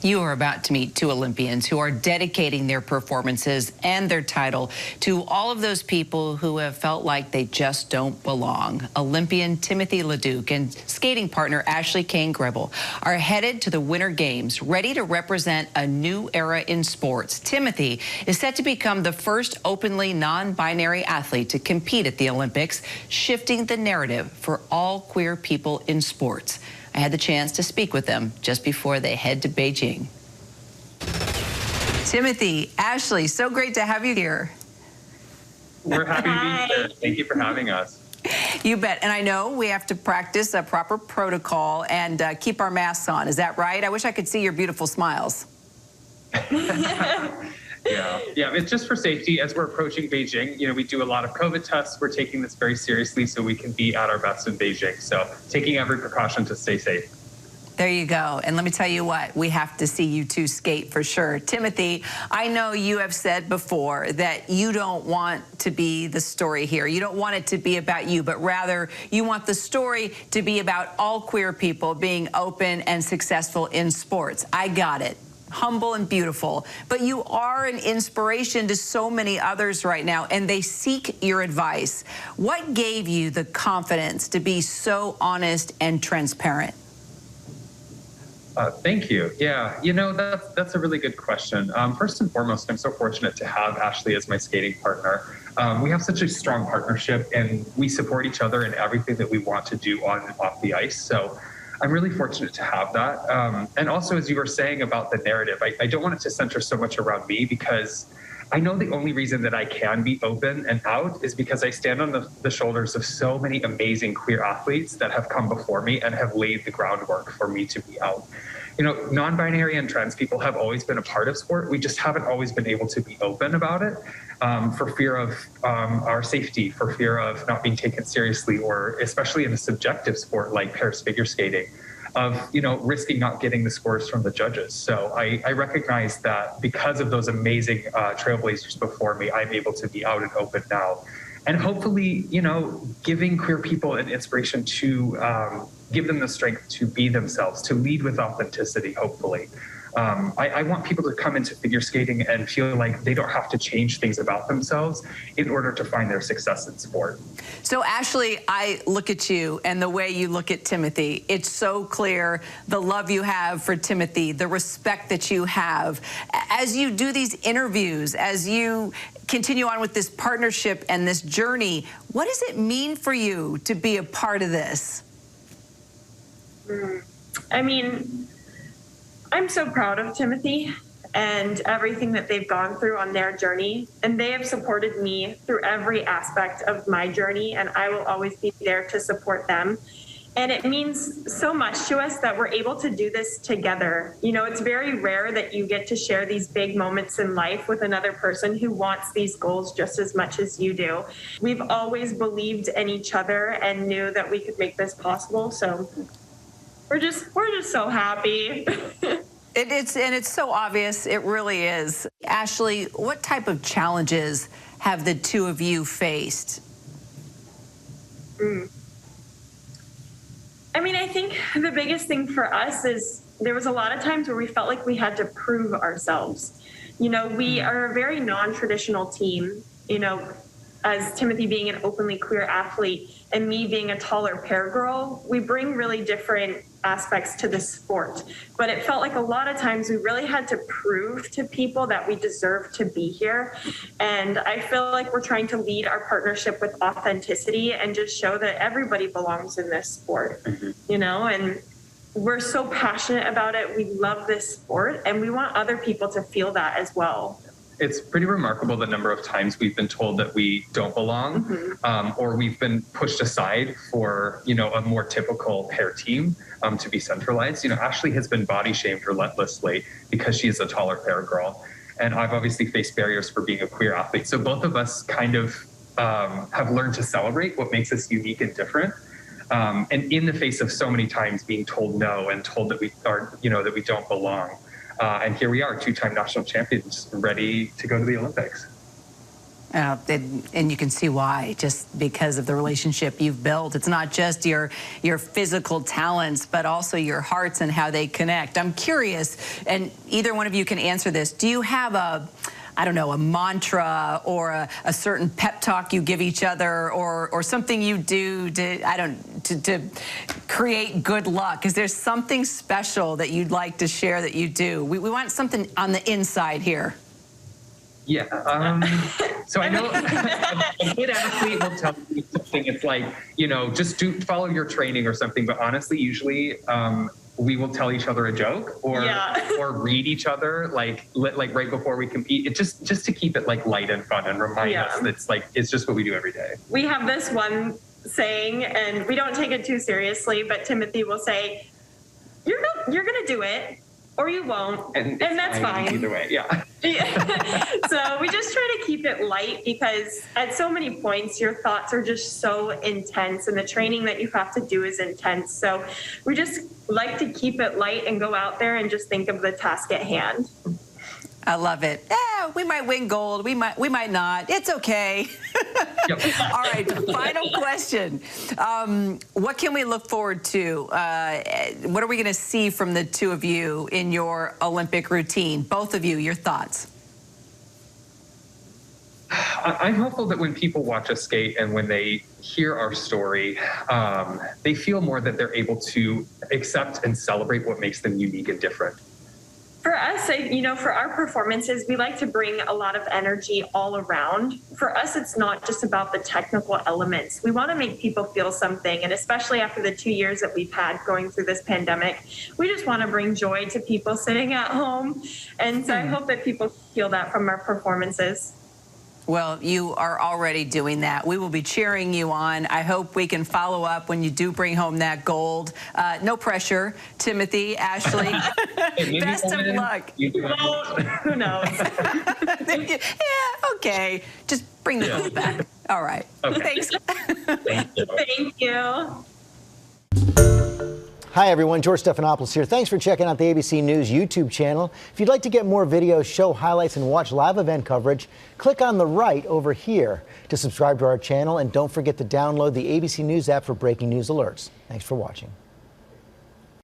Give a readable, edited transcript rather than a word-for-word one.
You are about to meet two Olympians who are dedicating their performances and their title to all of those people who have felt like they just don't belong. Olympian Timothy LeDuc and skating partner Ashley Cain-Gribble are headed to the Winter Games, ready to represent a new era in sports. Timothy is set to become the first openly non-binary athlete to compete at the Olympics, shifting the narrative for all queer people in sports. I had the chance to speak with them just before they head to Beijing. Timothy, Ashley, so great to have you here. We're happy to be here. Thank you for having us. You bet. And I know we have to practice a proper protocol and keep our masks on. Is that right? I wish I could see your beautiful smiles. Yeah, it's just for safety. As we're approaching Beijing, we do a lot of COVID tests. We're taking this very seriously so we can be at our best in Beijing. So taking every precaution to stay safe. There you go. And let me tell you what, we have to see you two skate for sure. Timothy, I know you have said before that you don't want to be the story here. You don't want it to be about you, but rather you want the story to be about all queer people being open and successful in sports. I got it. Humble and beautiful, but you are an inspiration to so many others right now, and they seek your advice. What gave you the confidence to be so honest and transparent? Thank you. Yeah, that's a really good question. First and foremost, I'm so fortunate to have Ashley as my skating partner. We have such a strong partnership, and we support each other in everything that we want to do on and off the ice. So I'm really fortunate to have that. And also, as you were saying about the narrative, I don't want it to center so much around me, because I know the only reason that I can be open and out is because I stand on the shoulders of so many amazing queer athletes that have come before me and have laid the groundwork for me to be out. Non-binary and trans people have always been a part of sport. We just haven't always been able to be open about it for fear of our safety, for fear of not being taken seriously, or especially in a subjective sport like pairs figure skating, of risking not getting the scores from the judges. So I recognize that because of those amazing trailblazers before me, I'm able to be out and open now. And hopefully, giving queer people an inspiration to give them the strength to be themselves, to lead with authenticity, hopefully. I want people to come into figure skating and feel like they don't have to change things about themselves in order to find their success in sport. So Ashley, I look at you and the way you look at Timothy, it's so clear the love you have for Timothy, the respect that you have. As you do these interviews, as you continue on with this partnership and this journey, what does it mean for you to be a part of this? I mean, I'm so proud of Timothy and everything that they've gone through on their journey, and they have supported me through every aspect of my journey, and I will always be there to support them. And it means so much to us that we're able to do this together. It's very rare that you get to share these big moments in life with another person who wants these goals just as much as you do. We've always believed in each other and knew that we could make this possible. So we're just so happy. It's so obvious. It really is. Ashley, what type of challenges have the two of you faced? I mean, I think the biggest thing for us is there was a lot of times where we felt like we had to prove ourselves. We are a very non-traditional team, as Timothy being an openly queer athlete and me being a taller pair girl, we bring really different aspects to the sport. But it felt like a lot of times we really had to prove to people that we deserve to be here. And I feel like we're trying to lead our partnership with authenticity and just show that everybody belongs in this sport, and we're so passionate about it. We love this sport and we want other people to feel that as well. It's pretty remarkable the number of times we've been told that we don't belong, or we've been pushed aside for, a more typical pair team to be centralized. Ashley has been body shamed relentlessly because she is a taller pair girl. And I've obviously faced barriers for being a queer athlete. So both of us kind of have learned to celebrate what makes us unique and different. And in the face of so many times being told no and told that we are, that we don't belong. And here we are, two-time national champions, ready to go to the Olympics. And you can see why, just because of the relationship you've built. It's not just your physical talents, but also your hearts and how they connect. I'm curious, and either one of you can answer this. Do you have a mantra or a certain pep talk you give each other, or something you do to create good luck? Is there something special that you'd like to share that you do? We want something on the inside here. Yeah. So I know a good athlete will tell you something. It's like, just follow your training or something. But honestly, usually we will tell each other a joke or read each other like right before we compete. It just to keep it like light and fun and remind us that it's just what we do every day. We have this one saying, and we don't take it too seriously, but Timothy will say, "You're gonna do it, or you won't," and that's fine. Either way, yeah. So we just try to keep it light, because at so many points your thoughts are just so intense, and the training that you have to do is intense. So we just like to keep it light and go out there and just think of the task at hand. I love it. Yeah, we might win gold. We might not. It's okay. Yep. All right, final question. What can we look forward to? What are we going to see from the two of you in your Olympic routine? Both of you, your thoughts. I'm hopeful that when people watch us skate and when they hear our story, they feel more that they're able to accept and celebrate what makes them unique and different. For us, for our performances, we like to bring a lot of energy all around. For us, it's not just about the technical elements. We want to make people feel something, and especially after the 2 years that we've had going through this pandemic, we just want to bring joy to people sitting at home. And so I hope that people feel that from our performances. Well, you are already doing that. We will be cheering you on. I hope we can follow up when you do bring home that gold. No pressure, Timothy, Ashley. Best of luck. Who knows? Yeah, okay. Just bring the gold back. All right. Okay. Thanks. Thank you. Hi everyone, George Stephanopoulos here. Thanks for checking out the ABC News YouTube channel. If you'd like to get more videos, show highlights, and watch live event coverage, click on the right over here to subscribe to our channel, and don't forget to download the ABC News app for breaking news alerts. Thanks for watching.